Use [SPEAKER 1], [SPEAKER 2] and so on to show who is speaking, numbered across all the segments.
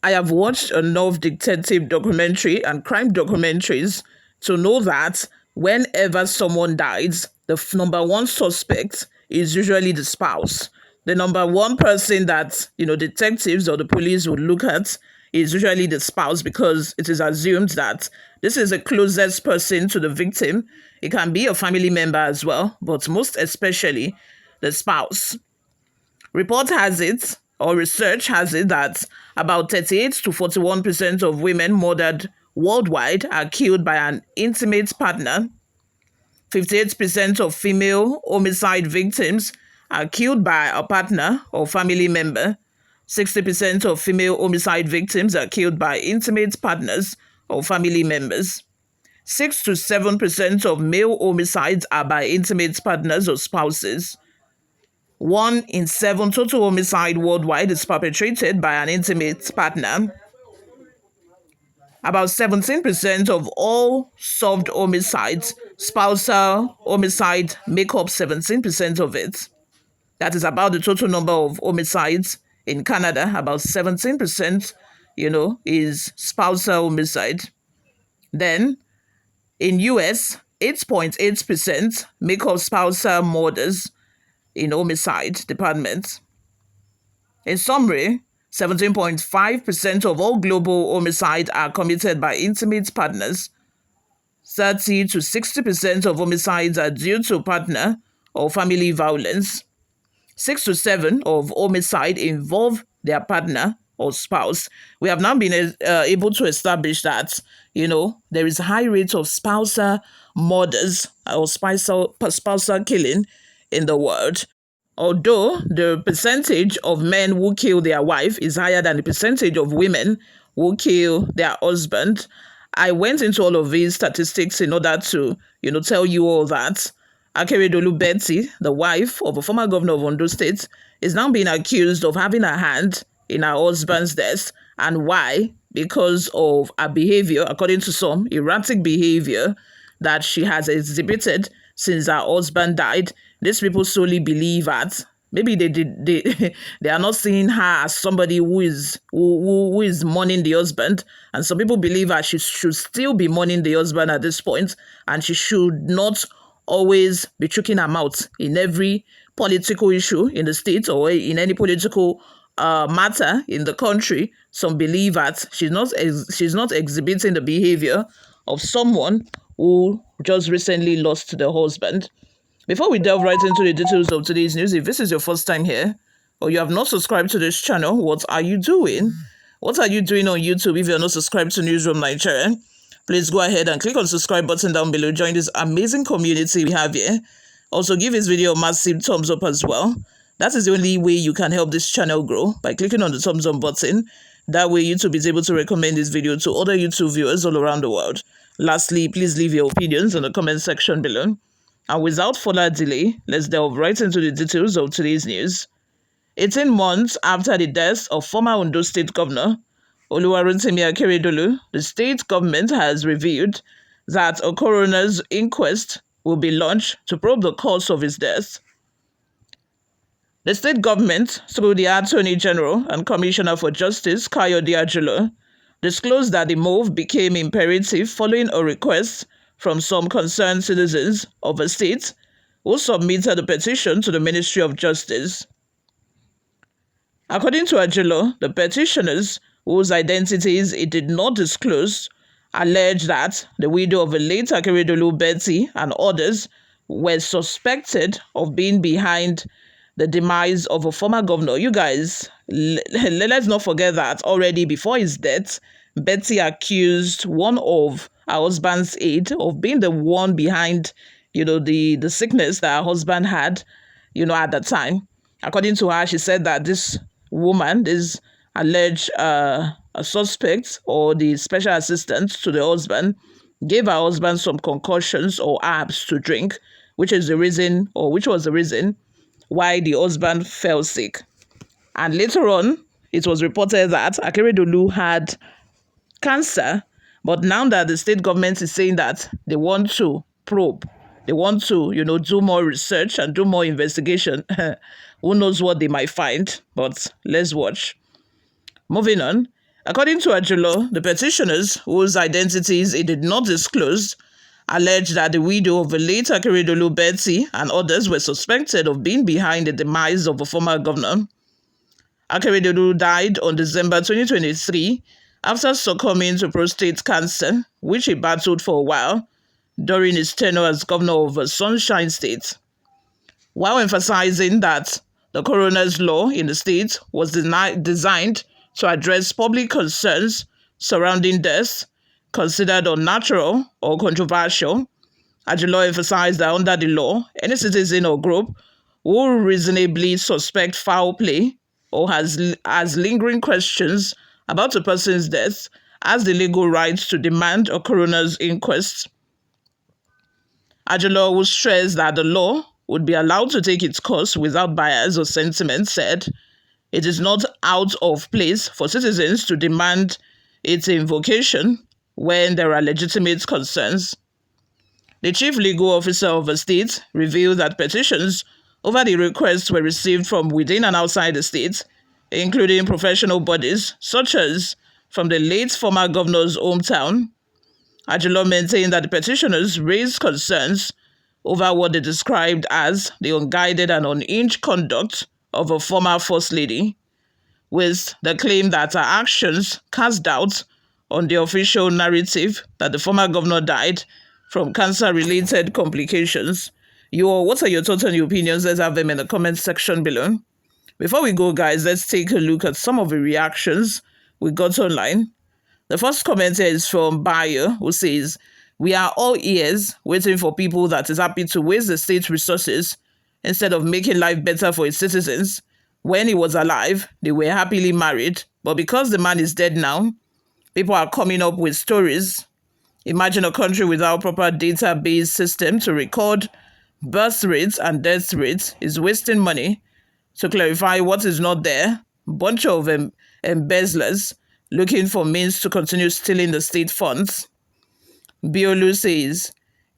[SPEAKER 1] I have watched enough detective documentary and crime documentaries to know that whenever someone dies, the number one suspect is usually the spouse. The number one person that, detectives or the police would look at is usually the spouse, because it is assumed that this is the closest person to the victim. It can be a family member as well, but most especially the spouse. Report has it, or research has it, that about 38 to 41% of women murdered worldwide are killed by an intimate partner. 58% of female homicide victims are killed by a partner or family member. 60% of female homicide victims are killed by intimate partners or family members. 6 to 7% of male homicides are by intimate partners or spouses. 1 in 7 total homicide worldwide is perpetrated by an intimate partner. About 17% of all solved homicides, spousal homicide, make up 17% of it. That is about the total number of homicides in Canada. About 17%, is spousal homicide. Then, in US, 8.8% make up spousal murders in homicide departments. In summary, 17.5% of all global homicides are committed by intimate partners. 30 to 60% of homicides are due to partner or family violence. 6 to 7 of homicide involve their partner or spouse. We have now been able to establish that, there is a high rate of spousal murders or spousal killing in the world. Although the percentage of men who kill their wife is higher than the percentage of women who kill their husband, I went into all of these statistics in order to, tell you all that. Akeredolu Betty, the wife of a former governor of Ondo State, is now being accused of having a hand in her husband's death. And why? Because of her behavior, according to some, erratic behavior that she has exhibited since her husband died. These people solely believe that maybe they are not seeing her as somebody who is mourning the husband, and some people believe that she should still be mourning the husband at this point, and she should not always be choking her mouth in every political issue in the state or in any political matter in the country. Some believe that she's not exhibiting the behavior of someone who just recently lost their husband. Before we delve right into the details of today's news, if this is your first time here or you have not subscribed to this channel, what are you doing? What are you doing on YouTube if you're not subscribed to Newsroom Nigeria? Please go ahead and click on the subscribe button down below. Join this amazing community we have here. Also, give this video a massive thumbs up as well. That is the only way you can help this channel grow, by clicking on the thumbs up button. That way, YouTube is able to recommend this video to other YouTube viewers all around the world. Lastly, please leave your opinions in the comment section below. And without further delay, let's delve right into the details of today's news. 18 months after the death of former Ondo State Governor Oluwarotimi Akeredolu, the state government has revealed that a coroner's inquest will be launched to probe the cause of his death. The state government, through the Attorney General and Commissioner for Justice, Kayode Ajulu, disclosed that the move became imperative following a request from some concerned citizens of a state who submitted a petition to the Ministry of Justice. According to Ajulu, the petitioners, whose identities it did not disclose, alleged that the widow of the late Akeredolu Betty and others were suspected of being behind the demise of a former governor. You guys, let's not forget that already before his death, Betty accused one of her husband's aide of being the one behind, the sickness that her husband had, at the time. According to her, she said that this woman, this alleged a suspect or the special assistant to the husband, gave her husband some concoctions or herbs to drink, which was the reason why the husband fell sick. And later on, it was reported that Akeredolu had cancer, but now that the state government is saying that they want to probe, they want to, do more research and do more investigation, who knows what they might find, but let's watch. Moving on, According to Ajulo, the petitioners, whose identities he did not disclose, alleged that the widow of the late Akeredolu Betty and others were suspected of being behind the demise of a former governor. Akeredolu died on December 2023 after succumbing to prostate cancer, which he battled for a while during his tenure as governor of a Sunshine State. While emphasizing that the Coroner'S law in the state was designed to address public concerns surrounding deaths considered unnatural or controversial, Ajulo emphasized that under the law, any citizen or group who reasonably suspect foul play or has lingering questions about a person's death has the legal right to demand a coroner's inquest. Ajulo, who stressed that the law would be allowed to take its course without bias or sentiment, said it is not out of place for citizens to demand its invocation when there are legitimate concerns. The chief legal officer of the state revealed that petitions over the requests were received from within and outside the state, including professional bodies such as from the late former governor's hometown. Ajulo maintained that the petitioners raised concerns over what they described as the unguided and unhinged conduct of a former First Lady, with the claim that her actions cast doubt on the official narrative that the former governor died from cancer-related complications. What are your thoughts and your opinions? Let's have them in the comment section below. Before we go, guys, let's take a look at some of the reactions we got online. The first comment here is from Bayo, who says, "We are all ears waiting for people that is happy to waste the state's resources instead of making life better for its citizens. When he was alive, they were happily married, but because the man is dead now, people are coming up with stories. Imagine a country without proper database system to record birth rates and death rates is wasting money. To clarify what is not there, bunch of embezzlers looking for means to continue stealing the state funds." Biolu says,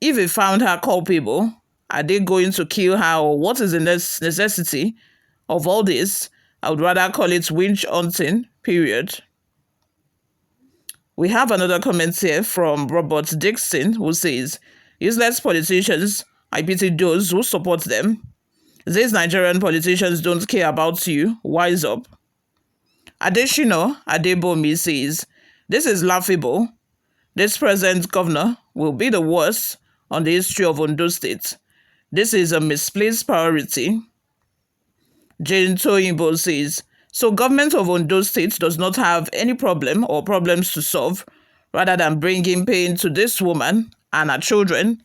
[SPEAKER 1] "If they found her culpable, are they going to kill her, or what is the necessity of all this? I would rather call it witch hunting, period." We have another comment here from Robert Dixon, who says, "Useless politicians, I pity those who support them. These Nigerian politicians don't care about you. Wise up." Adeshino Adebomi says, "This is laughable. This present governor will be the worst on the history of Ondo State. This is a misplaced priority." Jane Toyinbo says, "So government of Ondo State does not have any problem or problems to solve, rather than bringing pain to this woman and her children.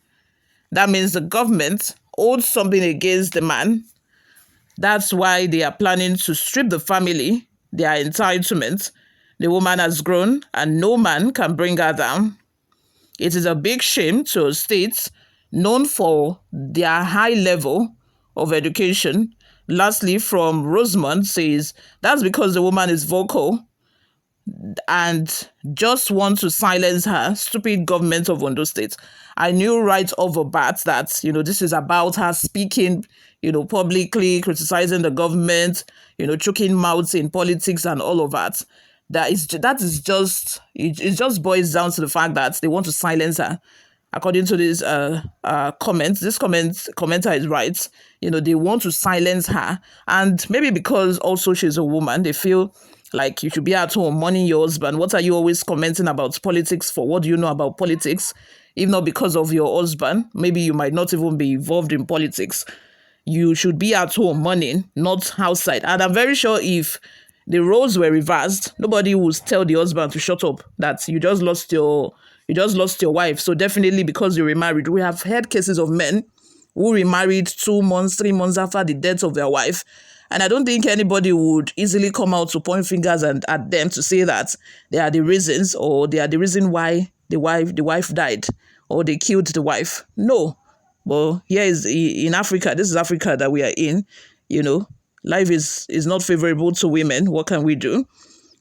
[SPEAKER 1] That means the government holds something against the man. That's why they are planning to strip the family their entitlement. The woman has grown and no man can bring her down. It is a big shame to a state known for their high level of education." Lastly, from Rosemond says, "That's because the woman is vocal and just want to silence her. Stupid government of Ondo State." I knew right off the bat that, this is about her speaking, publicly criticizing the government, choking mouths in politics and all of that. It just boils down to the fact that they want to silence her. According to this commenter is right. They want to silence her, and maybe because also she's a woman, they feel like you should be at home mourning your husband. What are you always commenting about politics for? What do you know about politics? If not because of your husband, maybe you might not even be involved in politics. You should be at home mourning, not outside. And I'm very sure if the roles were reversed, nobody would tell the husband to shut up, that you just lost your wife. So definitely because you remarried. We have heard cases of men who remarried 2 months, 3 months after the death of their wife. And I don't think anybody would easily come out to point fingers at them to say that they are the reasons, or they are the reason why the wife died, or they killed the wife. No. But here is in Africa, this is Africa that we are in, life is not favorable to women. What can we do?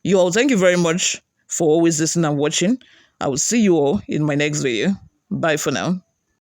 [SPEAKER 1] You all, thank you very much for always listening and watching. I will see you all in my next video. Bye for now.